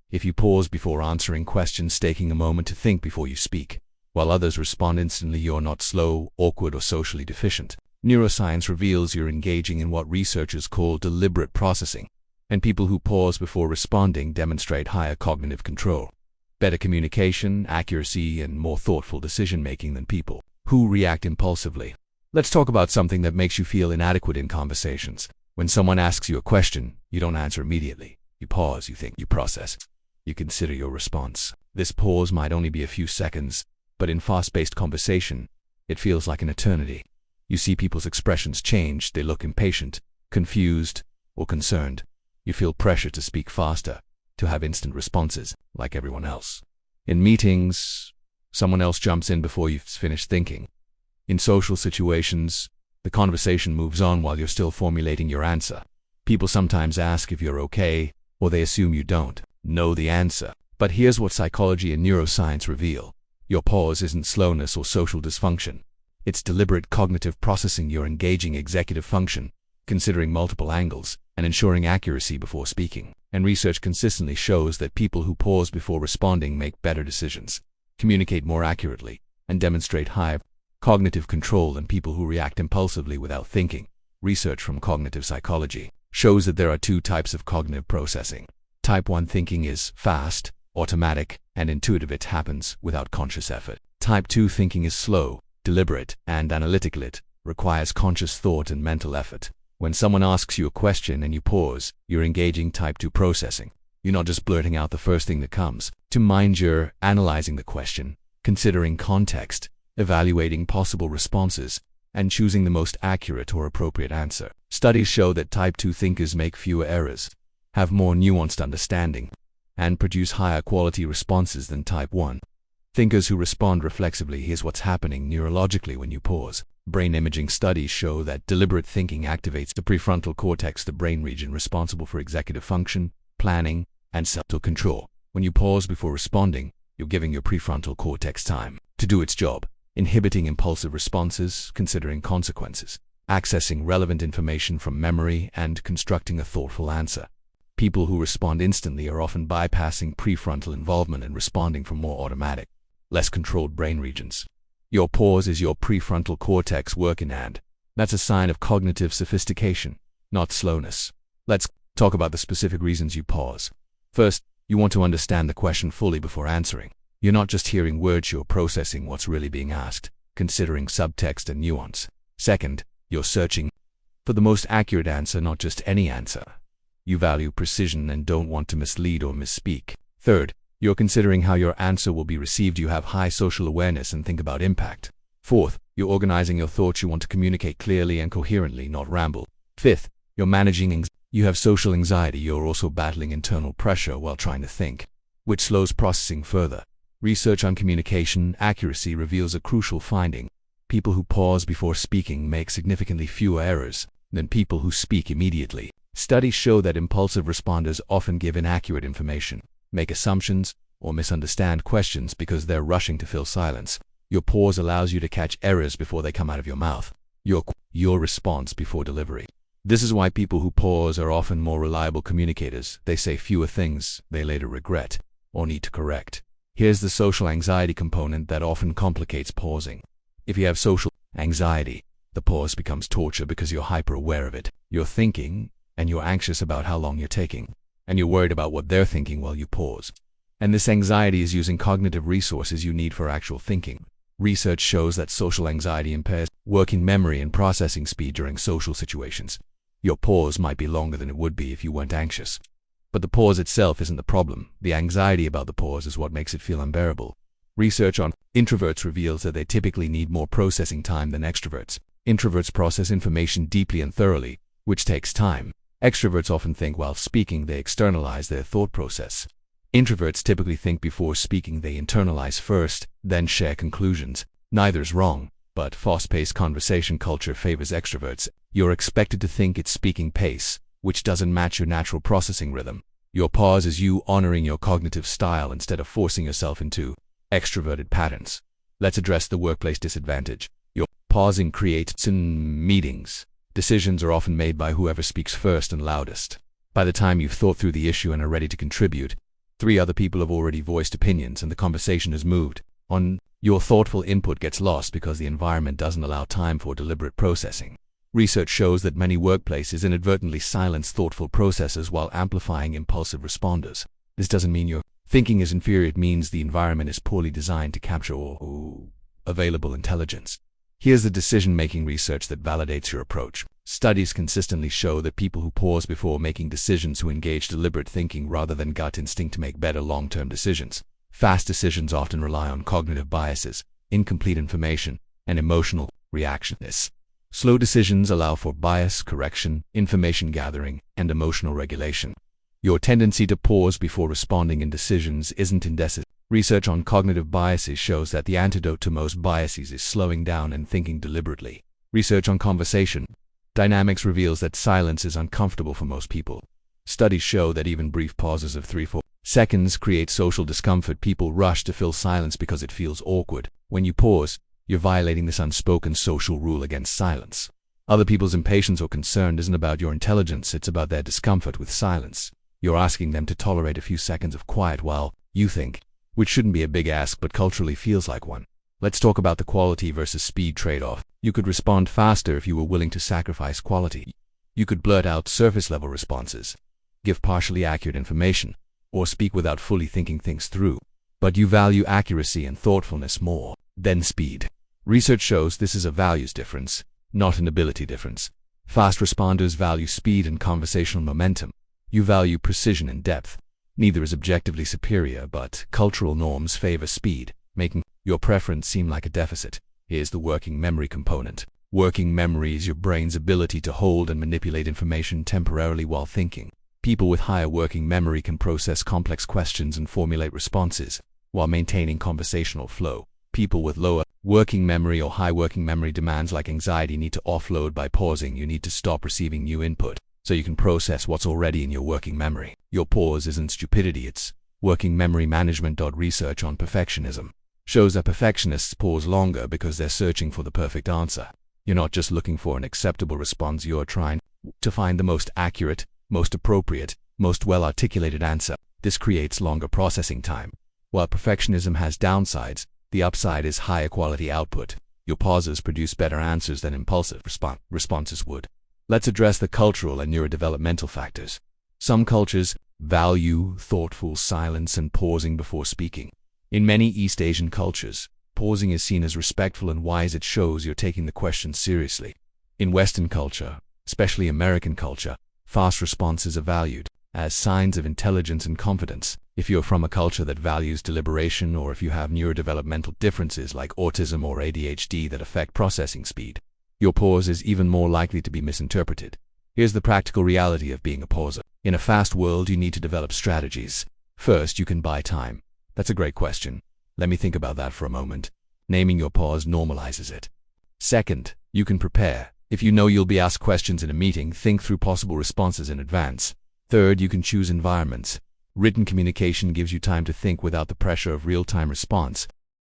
If you pause before answering questions, taking a moment to think before you speak, while others respond instantly, you're not slow, awkward, or socially deficient. Neuroscience reveals you're engaging in what researchers call deliberate processing, and people who pause before responding demonstrate higher cognitive control, better communication, accuracy, and more thoughtful decision-making than people who react impulsively. Let's talk about something that makes you feel inadequate in conversations. When someone asks you a question, you don't answer immediately. You pause, you think, you process, you consider your response. This pause might only be a few seconds, but in fast-paced conversation, it feels like an eternity. You see people's expressions change. They look impatient, confused, or concerned. You feel pressure to speak faster, to have instant responses, like everyone else. In meetings, someone else jumps in before you've finished thinking. In social situations, the conversation moves on while you're still formulating your answer. People sometimes ask if you're okay, or they assume you don't know the answer. But here's what psychology and neuroscience reveal. Your pause isn't slowness or social dysfunction. It's deliberate cognitive processing. You're engaging executive function, considering multiple angles, and ensuring accuracy before speaking. And research consistently shows that people who pause before responding make better decisions, communicate more accurately, and demonstrate higher cognitive control than people who react impulsively without thinking. Research from cognitive psychology shows that there are two types of cognitive processing. Type 1 thinking is fast, automatic, and intuitive. It happens without conscious effort. Type 2 thinking is slow, deliberate, and analytical. It requires conscious thought and mental effort. When someone asks you a question and you pause, you're engaging type 2 processing. You're not just blurting out the first thing that comes to mind. You're analyzing the question, considering context, evaluating possible responses, and choosing the most accurate or appropriate answer. Studies show that type 2 thinkers make fewer errors, have more nuanced understanding, and produce higher quality responses than type 1 thinkers who respond reflexively. Here's what's happening neurologically when you pause. Brain imaging studies show that deliberate thinking activates the prefrontal cortex, the brain region responsible for executive function, planning, and self-control. When you pause before responding, you're giving your prefrontal cortex time to do its job, inhibiting impulsive responses, considering consequences, accessing relevant information from memory, and constructing a thoughtful answer. People who respond instantly are often bypassing prefrontal involvement and responding from more automatic, less controlled brain regions. Your pause is your prefrontal cortex working, and that's a sign of cognitive sophistication, not slowness. Let's talk about the specific reasons you pause. First, you want to understand the question fully before answering. You're not just hearing words, you're processing what's really being asked, considering subtext and nuance. Second, you're searching for the most accurate answer, not just any answer. You value precision and don't want to mislead or misspeak. Third, you're considering how your answer will be received. You have high social awareness and think about impact. Fourth, you're organizing your thoughts. You want to communicate clearly and coherently, not ramble. Fifth, you're managing anxiety. You have social anxiety. You're also battling internal pressure while trying to think, which slows processing further. Research on communication accuracy reveals a crucial finding. People who pause before speaking make significantly fewer errors than people who speak immediately. Studies show that impulsive responders often give inaccurate information, make assumptions, or misunderstand questions because they're rushing to fill silence. Your pause allows you to catch errors before they come out of your mouth. Your response before delivery. This is why people who pause are often more reliable communicators. They say fewer things they later regret or need to correct. Here's the social anxiety component that often complicates pausing. If you have social anxiety, the pause becomes torture because you're hyper-aware of it. You're thinking, and you're anxious about how long you're taking, and you're worried about what they're thinking while you pause. And this anxiety is using cognitive resources you need for actual thinking. Research shows that social anxiety impairs working memory and processing speed during social situations. Your pause might be longer than it would be if you weren't anxious. But the pause itself isn't the problem. The anxiety about the pause is what makes it feel unbearable. Research on introverts reveals that they typically need more processing time than extroverts. Introverts process information deeply and thoroughly, which takes time. Extroverts often think while speaking. They externalize their thought process. Introverts typically think before speaking. They internalize first, then share conclusions. Neither is wrong, but fast-paced conversation culture favors extroverts. You're expected to think at speaking pace, which doesn't match your natural processing rhythm. Your pause is you honoring your cognitive style instead of forcing yourself into extroverted patterns. Let's address the workplace disadvantage. Your pausing creates in meetings. Decisions are often made by whoever speaks first and loudest. By the time you've thought through the issue and are ready to contribute, Three other people have already voiced opinions and the conversation has moved on. Your thoughtful input gets lost because the environment doesn't allow time for deliberate processing. Research shows that many workplaces inadvertently silence thoughtful processors while amplifying impulsive responders. This doesn't mean your thinking is inferior, it means the environment is poorly designed to capture all available intelligence. Here's the decision-making research that validates your approach. Studies consistently show that people who pause before making decisions, who engage deliberate thinking rather than gut instinct to make better long-term decisions. Fast decisions often rely on cognitive biases, incomplete information, and emotional reactionness. Slow decisions allow for bias correction, information gathering, and emotional regulation. Your tendency to pause before responding in decisions isn't indecisive. Research on cognitive biases shows that the antidote to most biases is slowing down and thinking deliberately. Research on conversation dynamics reveals that silence is uncomfortable for most people. Studies show that even brief pauses of 3-4 seconds create social discomfort. People rush to fill silence because it feels awkward. When you pause, you're violating this unspoken social rule against silence. Other people's impatience or concern isn't about your intelligence, it's about their discomfort with silence. You're asking them to tolerate a few seconds of quiet while you think, which shouldn't be a big ask but culturally feels like one. Let's talk about the quality versus speed trade-off. You could respond faster if you were willing to sacrifice quality. You could blurt out surface-level responses, give partially accurate information, or speak without fully thinking things through. But you value accuracy and thoughtfulness more than speed. Research shows this is a values difference, not an ability difference. Fast responders value speed and conversational momentum. You value precision and depth. Neither is objectively superior, but cultural norms favor speed, making your preference seem like a deficit. Here's the working memory component. Working memory is your brain's ability to hold and manipulate information temporarily while thinking. People with higher working memory can process complex questions and formulate responses while maintaining conversational flow. People with lower working memory or high working memory demands like anxiety need to offload by pausing. You need to stop receiving new input so you can process what's already in your working memory. Your pause isn't stupidity, it's working memory management. Research on perfectionism shows that perfectionists pause longer because they're searching for the perfect answer. You're not just looking for an acceptable response, you're trying to find the most accurate, most appropriate, most well-articulated answer. This creates longer processing time. While perfectionism has downsides, the upside is higher quality output. Your pauses produce better answers than impulsive responses would. Let's address the cultural and neurodevelopmental factors. Some cultures value thoughtful silence and pausing before speaking. In many East Asian cultures, pausing is seen as respectful and wise. It shows you're taking the question seriously. In Western culture, especially American culture, fast responses are valued as signs of intelligence and confidence. If you're from a culture that values deliberation, or if you have neurodevelopmental differences like autism or ADHD that affect processing speed, your pause is even more likely to be misinterpreted. Here's the practical reality of being a pauser. In a fast world, you need to develop strategies. First, you can buy time. That's a great question. Let me think about that for a moment. Naming your pause normalizes it. Second, you can prepare. If you know you'll be asked questions in a meeting, think through possible responses in advance. Third, you can choose environments. Written communication gives you time to think without the pressure of real-time response.